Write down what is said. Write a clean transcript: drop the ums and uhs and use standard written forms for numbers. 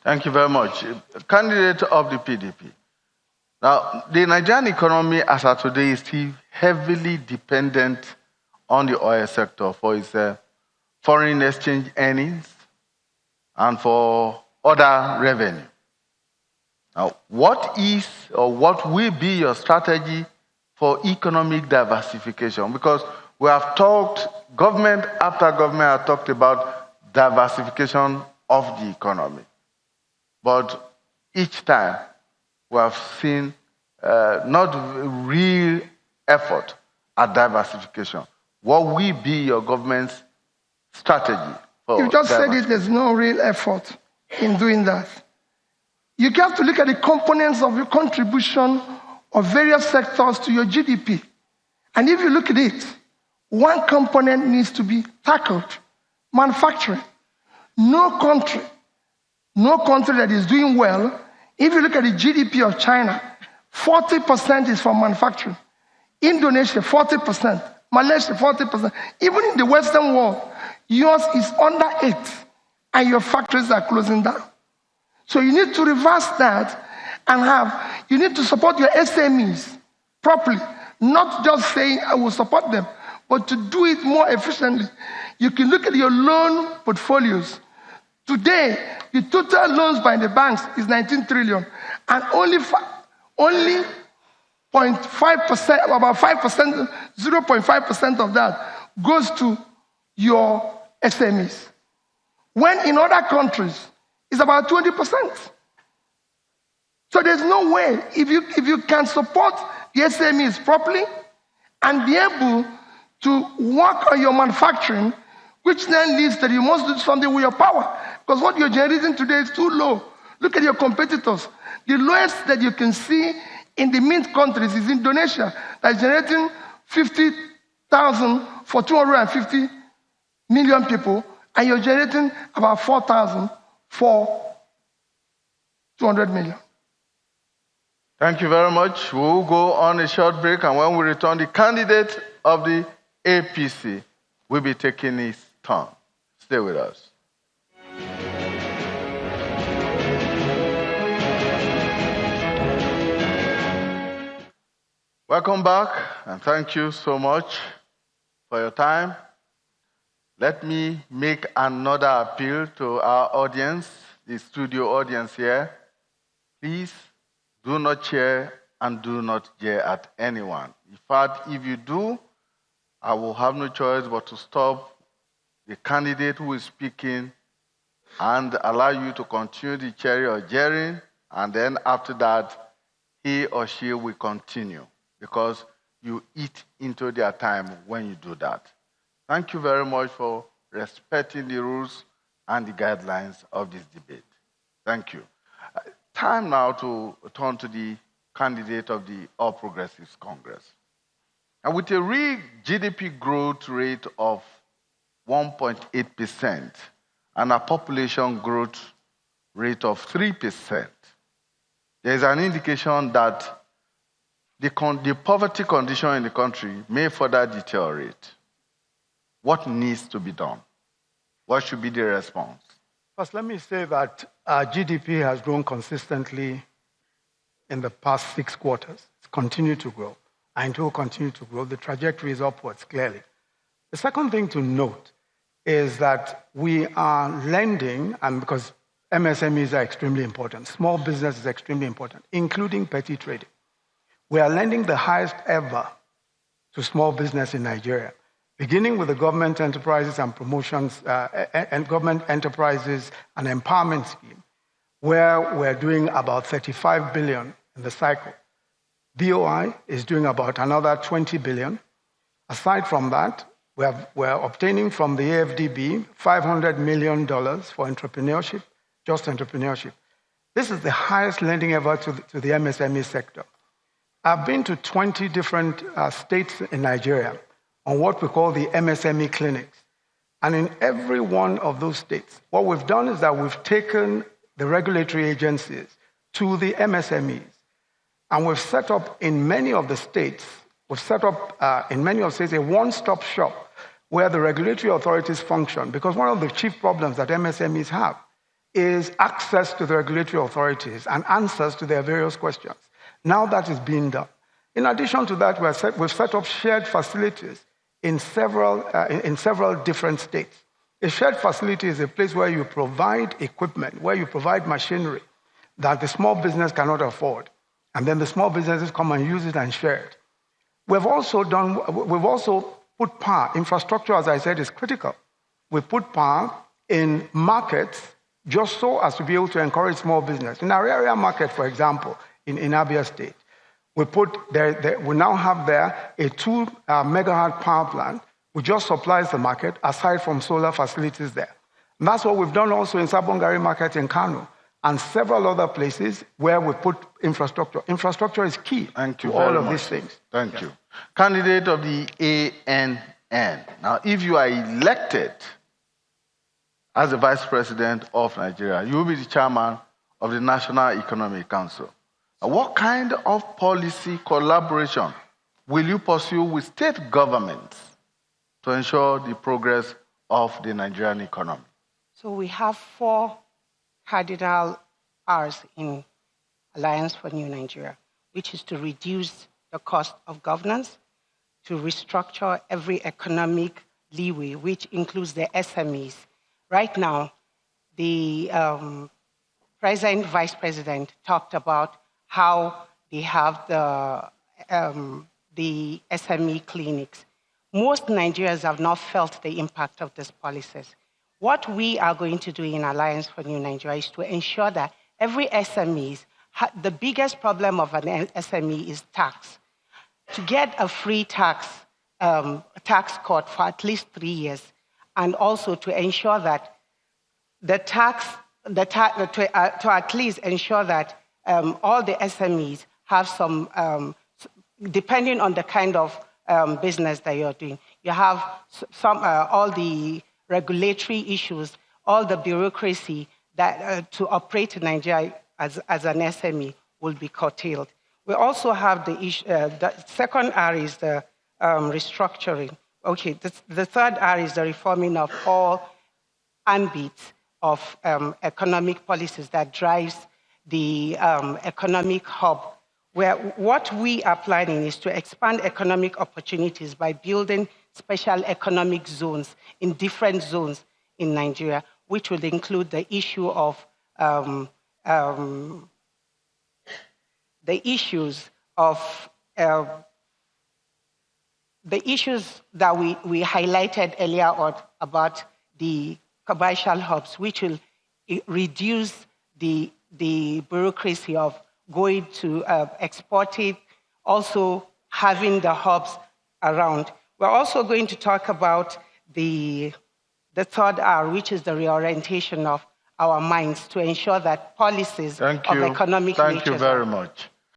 Thank you very much. Candidate of the PDP. Now, the Nigerian economy as of today is still heavily dependent on the oil sector for its foreign exchange earnings and for other revenue. Now, what is or what will be your strategy for economic diversification? Because we have talked, government after government have talked about diversification of the economy. But each time we have seen not real effort at diversification. What will be your government's strategy for You just said it, there's no real effort in doing that. You have to look at the components of your contribution of various sectors to your GDP. And if you look at it, one component needs to be tackled: manufacturing. No country that is doing well, if you look at the GDP of China, 40% is from manufacturing. Indonesia, 40%. Malaysia, 40%. Even in the Western world, yours is under 8, and your factories are closing down. So you need to reverse that and you need to support your SMEs properly, not just saying I will support them, but to do it more efficiently. You can look at your loan portfolios. Today, the total loans by the banks is 19 trillion, and only 0.5%, about 5%, 0.5% of that goes to your SMEs. When in other countries, it's about 20%. So there's no way, if you can support the SMEs properly and be able to work on your manufacturing, which then leads that you must do something with your power. Because what you're generating today is too low. Look at your competitors. The lowest that you can see in the mint countries is Indonesia, that's generating 50,000 for 250 million people, and you're generating about 4,000 for 200 million. Thank you very much. We'll go on a short break, and when we return, the candidate of the APC will be taking his turn. Stay with us. Welcome back, and thank you so much for your time. Let me make another appeal to our audience, the studio audience here. Please do not cheer and do not jeer at anyone. In fact, if you do, I will have no choice but to stop the candidate who is speaking and allow you to continue the cheering or jeering, and then after that, he or she will continue, because you eat into their time when you do that. Thank you very much for respecting the rules and the guidelines of this debate. Thank you. Time now to turn to the candidate of the All Progressives Congress. And with a real GDP growth rate of 1.8% and a population growth rate of 3%, there is an indication that the poverty condition in the country may further deteriorate. What needs to be done? What should be the response? First, let me say that our GDP has grown consistently in the past 6 quarters. It's continued to grow, and it will continue to grow. The trajectory is upwards, clearly. The second thing to note is that we are lending, and because MSMEs are extremely important, small business is extremely important, including petty trading. We are lending the highest ever to small business in Nigeria, beginning with the government enterprises and promotions, and government enterprises and empowerment scheme, where we're doing about 35 billion in the cycle. BOI is doing about another 20 billion. Aside from that, we're obtaining from the AFDB $500 million for entrepreneurship, just entrepreneurship. This is the highest lending ever to the MSME sector. I've been to 20 different states in Nigeria on what we call the MSME clinics. And in every one of those states, what we've done is that we've taken the regulatory agencies to the MSMEs. And we've set up in many of the states, a one-stop shop where the regulatory authorities function. Because one of the chief problems that MSMEs have is access to the regulatory authorities and answers to their various questions. Now that is being done. In addition to that, we've set up shared facilities in several different states. A shared facility is a place where you provide equipment, where you provide machinery that the small business cannot afford. And then the small businesses come and use it and share it. We've also put power. Infrastructure, as I said, is critical. We put power in markets just so as to be able to encourage small business. In our area market, for example, in Abia State, we now have there a 2 megawatt power plant which just supplies the market aside from solar facilities there. And that's what we've done also in Sabongari Market in Kano and several other places where we put infrastructure. Infrastructure is key to all of these things. Thank you. Candidate of the ANN. Now, if you are elected as the Vice President of Nigeria, you will be the chairman of the National Economic Council. Now, what kind of policy collaboration will you pursue with state governments to ensure the progress of the Nigerian economy? So we have 4 cardinal R's in Alliance for New Nigeria, which is to reduce the cost of governance, to restructure every economic leeway, which includes the SMEs. Right now, the President, Vice President talked about how they have the SME clinics. Most Nigerians have not felt the impact of these policies. What we are going to do in Alliance for New Nigeria is to ensure that every SME, the biggest problem of an SME is tax. To get a free tax cut for at least 3 years, and also to ensure that to at least ensure that all the SMEs have some, depending on the kind of business that you're doing, you have all the regulatory issues, all the bureaucracy that to operate in Nigeria as an SME will be curtailed. We also have the issue, the second R is the restructuring. Okay, the third R is the reforming of all ambits of economic policies that drives the economic hub, where what we are planning is to expand economic opportunities by building special economic zones in different zones in Nigeria, which will include the issue of the issues that we highlighted earlier on about the commercial hubs, which will reduce the bureaucracy of going to export it, also having the hubs around. We're also going to talk about the third R, which is the reorientation of our minds to ensure that policies of economic nature. Thank you very much.